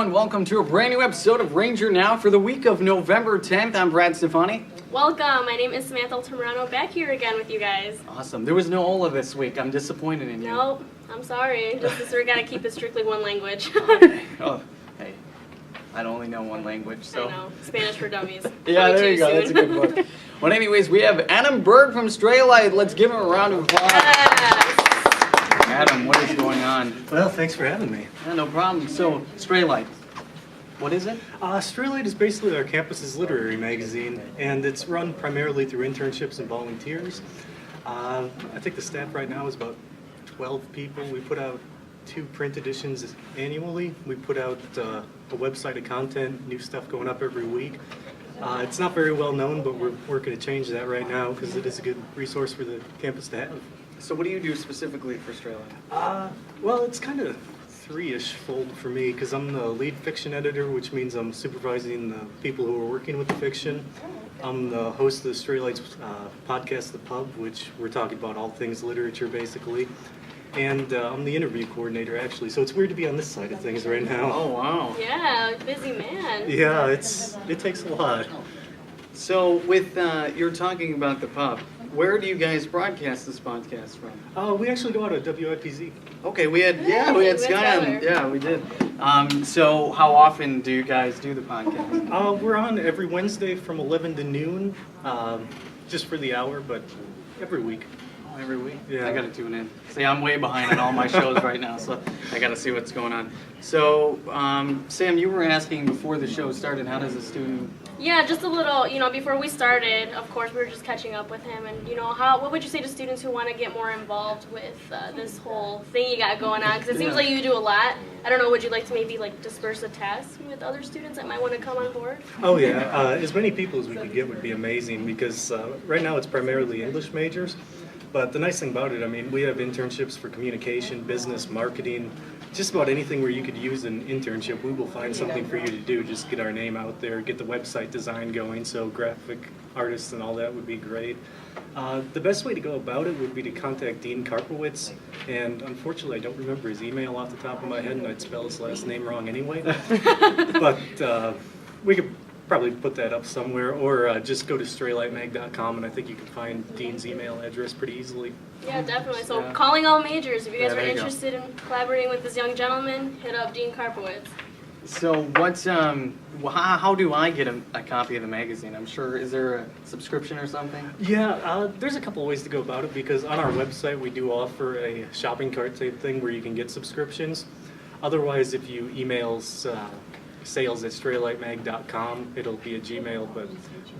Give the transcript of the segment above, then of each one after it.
everyone. Welcome to a brand new episode of Ranger Now for the week of November 10th. I'm Brad Stefani. Welcome. My name is Samantha, back here again with you guys. Awesome. There was no Ola this week. I'm disappointed in you. Nope. I'm sorry. Just we gotta keep it strictly one language. Oh, hey. I only know one language, so. I know. Spanish for Dummies. Yeah, there you go. That's a good book. Well, anyways, we have Adam Berg from Stray Light. Let's give him a round of applause. Yes. Adam, what is going on? Well, thanks for having me. Yeah, no problem. So, Stray Light, what is it? Stray Light is basically our campus's literary magazine, and it's run primarily through internships and volunteers. I think the staff right now is about 12 people. We put out 2 print editions annually. We put out a website of content, new stuff going up every week. It's not very well known, but we're working to change that right now because it is a good resource for the campus to have. So what do you do specifically for Stray Light? Well, it's kind of 3-ish fold for me because I'm the lead fiction editor, which means I'm supervising the people who are working with the fiction. I'm the host of the Stray Lights podcast, The Pub, which we're talking about all things literature basically. And I'm the interview coordinator actually, so it's weird to be on this side of things right now. Oh, wow. Yeah, busy man. Yeah, it takes a lot. So with, you're talking about the pub. Where do you guys broadcast this podcast from? We actually go out of WIPZ. Okay, we had Really? Sky on. Yeah, we did. So how often do you guys do the podcast? We're on every Wednesday from 11 to noon, just for the hour, but every week. Oh, every week? Yeah. I gotta tune in. See, I'm way behind on all my shows right now, so I gotta see what's going on. So, Sam, you were asking before the show started, how does a student... Yeah, just a little, before we started, of course, we were just catching up with him. And, what would you say to students who want to get more involved with this whole thing you got going on? Because it seems like you do a lot. I don't know, would you like to maybe, disperse a task with other students that might want to come on board? Oh, yeah. As many people as we could get would be amazing because right now it's primarily English majors. But the nice thing about it, we have internships for communication, business, marketing, just about anything where you could use an internship. We will find something for you to do. Just get our name out there, get the website design going, so graphic artists and all that would be great. The best way to go about it would be to contact Dean Karpowitz, and unfortunately I don't remember his email off the top of my head, and I'd spell his last name wrong anyway. But we could probably put that up somewhere, or just go to straylightmag.com, and I think you can find Dean's email address pretty easily. Yeah, definitely. So calling all majors, if you guys are there you go. interested in collaborating with this young gentleman, hit up Dean Karpowitz. So what's, how do I get a copy of the magazine? I'm sure, is there a subscription or something? Yeah, there's a couple of ways to go about it because on our website we do offer a shopping cart type thing where you can get subscriptions. Otherwise, if you email sales@straylightmag.com, it'll be a Gmail, but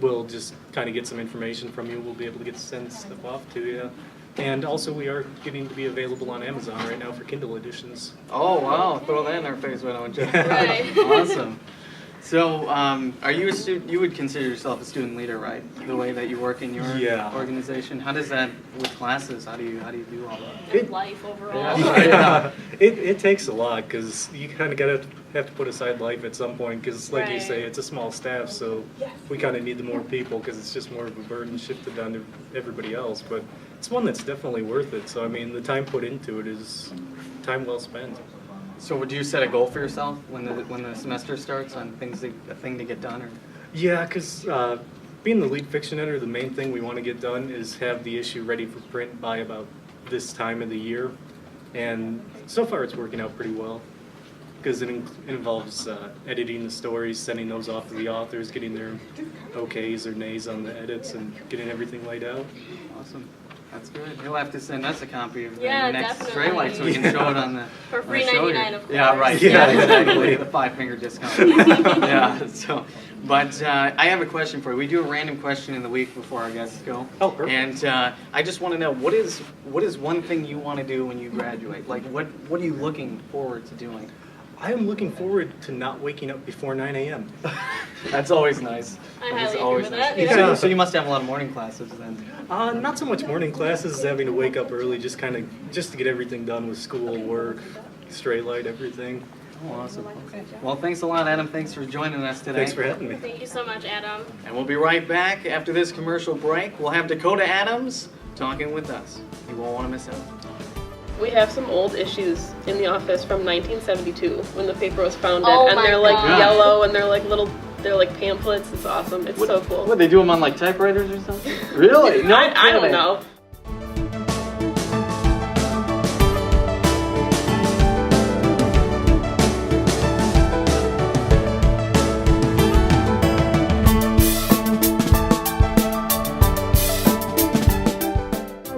we'll just kind of get some information from you. We'll be able to send stuff off to you. And also we are getting to be available on Amazon right now for Kindle editions. Oh, wow. Throw that in our face, why don't you? Right. Awesome. So, are you a student? You would consider yourself a student leader, right? The way that you work in your organization. How does that with classes? How do you do all that? And life overall. Yeah. It takes a lot because you kind of have to put aside life at some point because, like you Right. say, it's a small staff, so we kind of need the more people because it's just more of a burden shifted onto everybody else. But it's one that's definitely worth it. So the time put into it is time well spent. So would you set a goal for yourself when the semester starts on a thing to get done? Or? Yeah, because being the lead fiction editor, the main thing we want to get done is have the issue ready for print by about this time of the year. And so far it's working out pretty well because it involves editing the stories, sending those off to the authors, getting their okays or nays on the edits, and getting everything laid out. Awesome. That's good. You'll have to send us a copy of the Yeah, next definitely. Stray Light so we can show it on the For free on the show $99, here. of course. Yeah, right. Yeah, Exactly. The 5-finger discount. Yeah. So, but I have a question for you. We do a random question in the week before our guests go. Oh, perfect. And I just want to know what is one thing you want to do when you graduate? Like what are you looking forward to doing? I am looking forward to not waking up before 9 a.m. That's always nice. I That's highly agree always with nice. that. Yeah. So you must have a lot of morning classes then. Not so much morning classes, having to wake up early, just to get everything done with school, work, Stray Light, everything. Oh, awesome. Okay. Well, thanks a lot, Adam. Thanks for joining us today. Thanks for having me. Thank you so much, Adam. And we'll be right back after this commercial break. We'll have Dakota Adams talking with us. You won't want to miss out. We have some old issues in the office from 1972 when the paper was founded, Oh and my they're like God. yellow and they're like little, they're like pamphlets. It's awesome. It's so cool. What, they do them on like typewriters or something? Really? No, I don't kidding. know.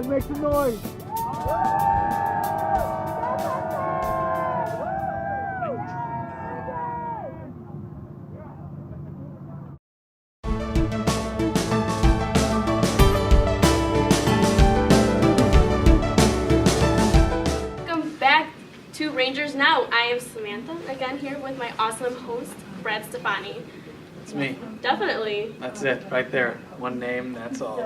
Make some noise. Welcome back to Rangers Now. I am Samantha, again here with my awesome host, Brad Stefani. It's me. Definitely. That's it, right there. One name, that's all.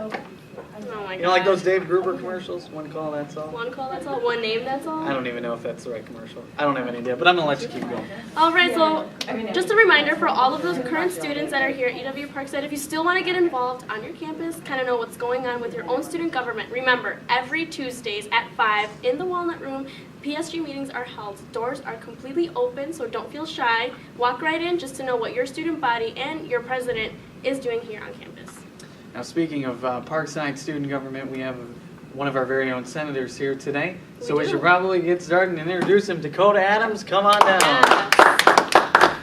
Oh my God. You know, like those Dave Gruber commercials? One call, that's all. One call, that's all. One name, that's all. I don't even know if that's the right commercial. I don't have any idea, but I'm gonna let you keep going. All right, so just a reminder for all of those current students that are here at UW Parkside, if you still want to get involved on your campus, kind of know what's going on with your own student government, remember, every Tuesdays at 5 in the Walnut Room, PSG meetings are held. Doors are completely open, so don't feel shy. Walk right in just to know what your student body and your president is doing here on campus. Now, speaking of Parkside student government, we have one of our very own senators here today. So we do. should probably get started and introduce him. Dakota Adams, come on down. Yeah.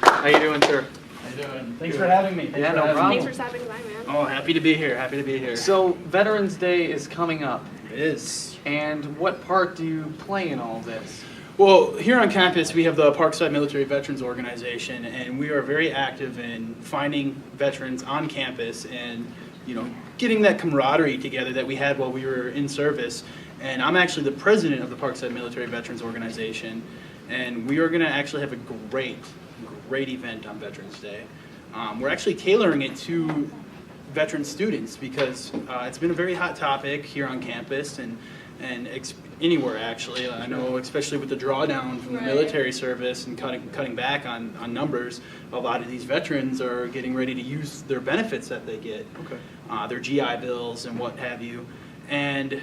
How you doing, sir? How you doing? Thanks for having me. Yeah, no problem. Thanks for stopping by, man. Oh, happy to be here. Happy to be here. So, Veterans Day is coming up. It is. And what part do you play in all this? Well, here on campus, we have the Parkside Military Veterans Organization, and we are very active in finding veterans on campus and, you know, getting that camaraderie together that we had while we were in service. And I'm actually the president of the Parkside Military Veterans Organization, and we are going to actually have a great event on Veterans Day. We're actually tailoring it to veteran students because it's been a very hot topic here on campus and anywhere actually. I know, especially with the drawdown from the military service and cutting back on numbers, a lot of these veterans are getting ready to use their benefits that they get, their GI bills and what have you. And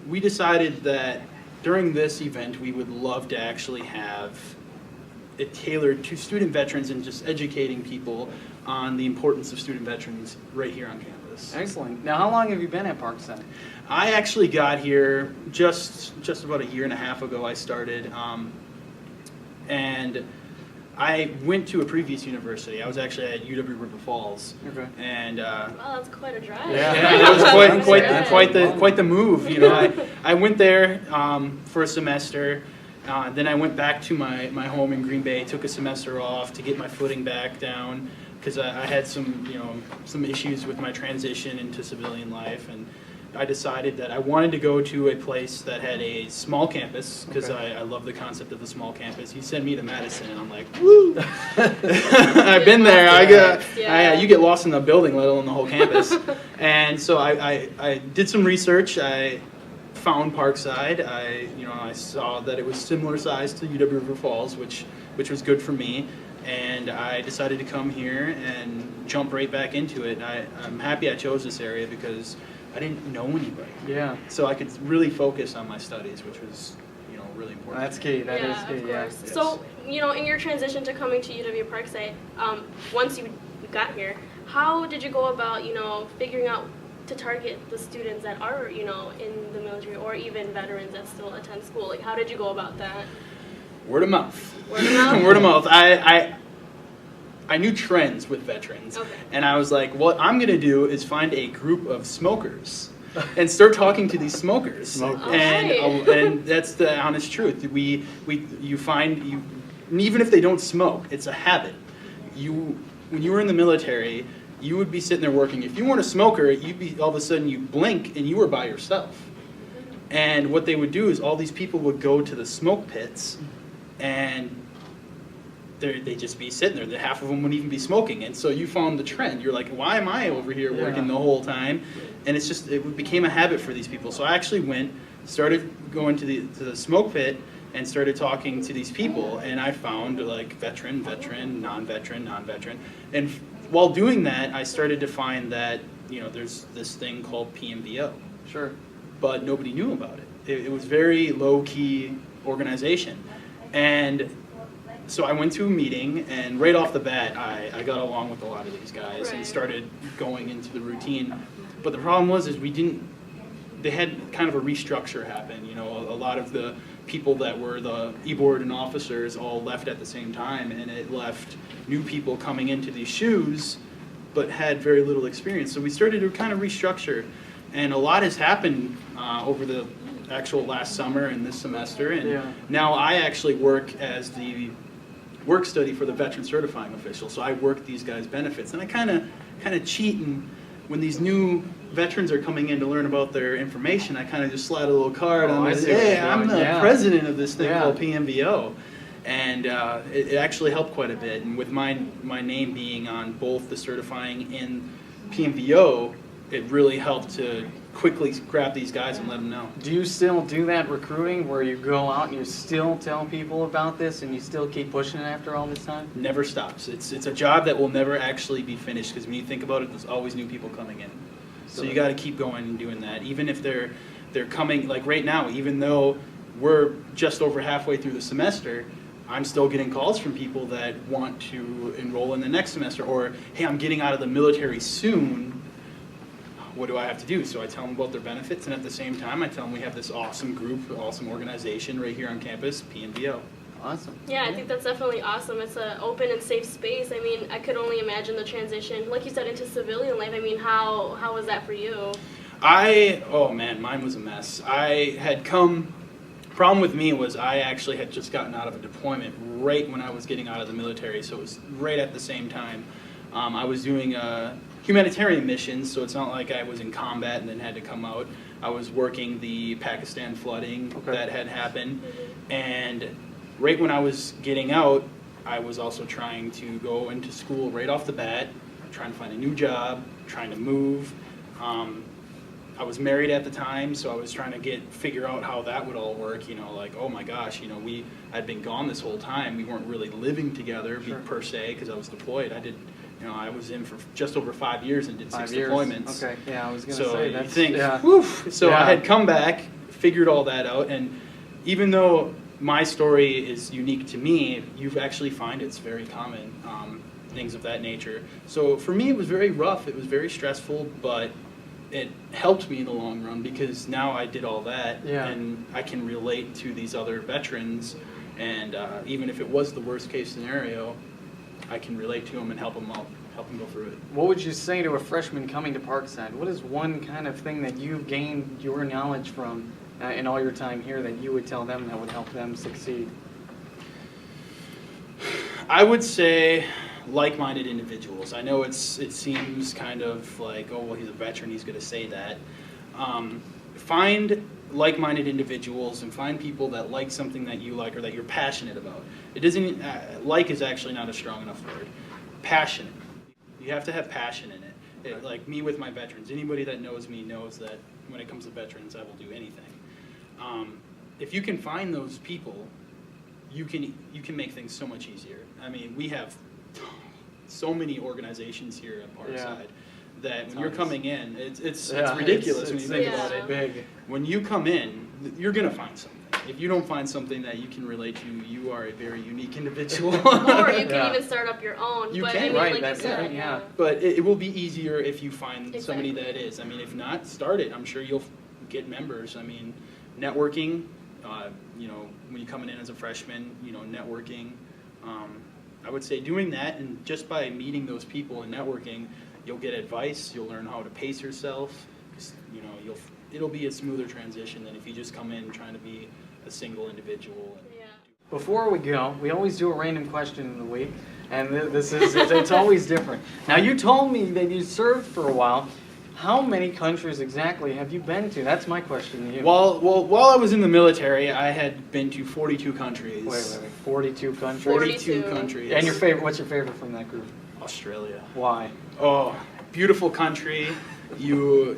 we decided that during this event we would love to actually have it tailored to student veterans and just educating people on the importance of student veterans right here on campus. Excellent. Now, how long have you been at Parkside? I actually got here just about a year and a half ago. I started, and I went to a previous university. I was actually at UW River Falls. Okay. And Wow, that's quite a drive. yeah, it was quite the move. You know, I went there for a semester. Then I went back to my home in Green Bay, took a semester off to get my footing back down because I had some issues with my transition into civilian life, and I decided that I wanted to go to a place that had a small campus because I love the concept of the small campus. You send me to Madison, and I'm like, woo! I've been there. You get lost in the building, let alone the whole campus. And so I did some research. I found Parkside. I saw that it was similar size to UW River Falls, which was good for me, and I decided to come here and jump right back into it. I'm happy I chose this area because I didn't know anybody. Yeah. So I could really focus on my studies, which was really important. That's key. That is key. Of Yeah. course. So, in your transition to coming to UW Parkside, once you got here, how did you go about, figuring out to target the students that are, in the military or even veterans that still attend school? Like, how did you go about that? Word of mouth. Word of mouth? Word of mouth. I knew trends with veterans, and I was like, what I'm going to do is find a group of smokers and start talking to these smokers. And that's the honest truth. You find, and even if they don't smoke, it's a habit. When you were in the military, you would be sitting there working. If you weren't a smoker, all of a sudden you blink and you were by yourself. And what they would do is all these people would go to the smoke pits, and they'd just be sitting there. Half of them wouldn't even be smoking. And so you found the trend. You're like, why am I over here working the whole time? And it became a habit for these people. So I actually started going to the smoke pit and started talking to these people. And I found like veteran, non-veteran. And while doing that, I started to find that, there's this thing called PMVO. Sure. But nobody knew about it. it was very low-key organization. And so I went to a meeting, and right off the bat, I got along with a lot of these guys and started going into the routine. But the problem was, they had kind of a restructure happen. You know, a lot of the people that were the e-board and officers all left at the same time, and it left new people coming into these shoes, but had very little experience. So we started to kind of restructure, and a lot has happened over the actual last summer and this semester. And now I actually work as the work study for the veteran certifying official. So I work these guys' benefits, and I kind of cheat, and when these new veterans are coming in to learn about their information, I kind of just slide a little card on this. Hey, I'm the president of this thing called PMVO. And it actually helped quite a bit. And with my name being on both the certifying and PMVO, it really helped to quickly grab these guys and let them know. Do you still do that recruiting where you go out and you still tell people about this and you still keep pushing it after all this time? Never stops. It's a job that will never actually be finished, because when you think about it, there's always new people coming in. So you got to keep going and doing that, even if they're coming, like right now, even though we're just over halfway through the semester, I'm still getting calls from people that want to enroll in the next semester, or, hey, I'm getting out of the military soon, what do I have to do? So I tell them about their benefits, and at the same time, I tell them we have this awesome group, awesome organization right here on campus, PMVO. Awesome. Yeah, I think that's definitely awesome. It's an open and safe space. I mean, I could only imagine the transition, like you said, into civilian life. I mean, how was that for you? Oh man, mine was a mess. Problem with me was I actually had just gotten out of a deployment right when I was getting out of the military, so it was right at the same time. I was doing humanitarian missions, so it's not like I was in combat and then had to come out. I was working the Pakistan flooding that had happened, and right when I was getting out, I was also trying to go into school right off the bat, trying to find a new job, trying to move. I was married at the time, so I was trying to figure out how that would all work. You know, like, oh my gosh, you know, I'd been gone this whole time. We weren't really living together per se, because I was deployed. I was in for just over 5 years and did 6 deployments. Okay, yeah, I was going to say that's. So you think, So I had come back, figured all that out, and even though my story is unique to me, you actually find it's very common, things of that nature. So for me, it was very rough. It was very stressful, but it helped me in the long run, because now I did all that, and I can relate to these other veterans, and even if it was the worst case scenario, I can relate to them and help them out, help them go through it. What would you say to a freshman coming to Parkside? What is one kind of thing that you've gained your knowledge from in all your time here that you would tell them that would help them succeed? I would say like-minded individuals. I know it seems kind of like, oh, well, he's a veteran, he's going to say that. Find like-minded individuals and find people that like something that you like or that you're passionate about. It doesn't, like is actually not a strong enough word. Passionate. You have to have passion in it. Like me with my veterans, anybody that knows me knows that when it comes to veterans, I will do anything. If you can find those people, you can make things so much easier. I mean, we have so many organizations here at Parkside that when you're coming in, it's ridiculous when you think about it. Big. When you come in, you're going to find something. If you don't find something that you can relate to, you are a very unique individual. Or you can even start up your own. You but can, I mean, right, like that's you said, it, yeah. But it will be easier if you find somebody Exactly. that is. I mean, if not, start it. I'm sure you'll get members. I mean, networking, when you're coming in as a freshman, networking. I would say doing that, and just by meeting those people and networking, you'll get advice, you'll learn how to pace yourself. It'll be a smoother transition than if you just come in trying to be a single individual. Yeah. Before we go, we always do a random question in the week, and it's always different. Now, you told me that you served for a while. How many countries exactly have you been to? That's my question to you. Well, while I was in the military, I had been to 42 countries. Wait, 42 countries? 42 countries. And what's your favorite from that group? Australia. Why? Oh, beautiful country. The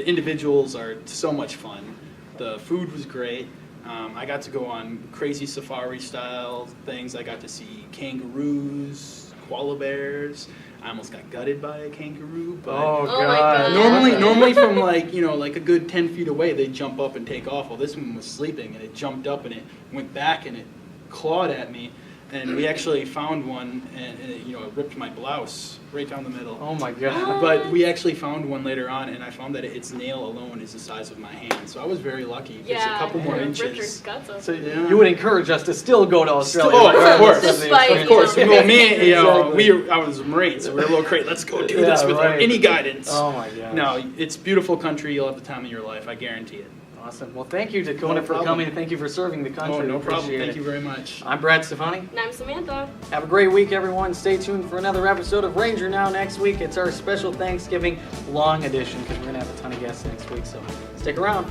individuals are so much fun. The food was great. I got to go on crazy safari style things. I got to see kangaroos, koala bears. I almost got gutted by a kangaroo. But Oh, Oh, my God. God. normally from like, like a good 10 feet away, they jump up and take off. Well, this one was sleeping, and it jumped up and it went back and it clawed at me. And we actually found one, and it ripped my blouse right down the middle. Oh, my God. But we actually found one later on, and I found that its nail alone is the size of my hand. So I was very lucky. Just a couple more Richard's inches. guts open. So Yeah. you would encourage us to still go to Australia? Oh, right? of course. Regardless the Despite, experience. Of course. you know, Well, me, Exactly. I was a Marine, so we were a little crazy. Let's go do Yeah, this without right. any guidance. Oh, my gosh. No, it's a beautiful country. You'll have the time of your life. I guarantee it. Awesome. Well, thank you, Dakota, No for problem. coming, and thank you for serving the country. Oh, no We problem. appreciate Thank it. you very much. I'm Brad Stefani. And I'm Samantha. Have a great week, everyone. Stay tuned for another episode of Ranger Now next week. It's our special Thanksgiving long edition because we're going to have a ton of guests next week, so stick around.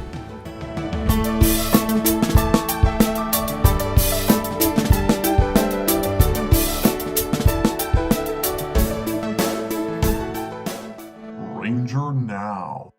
Ranger Now.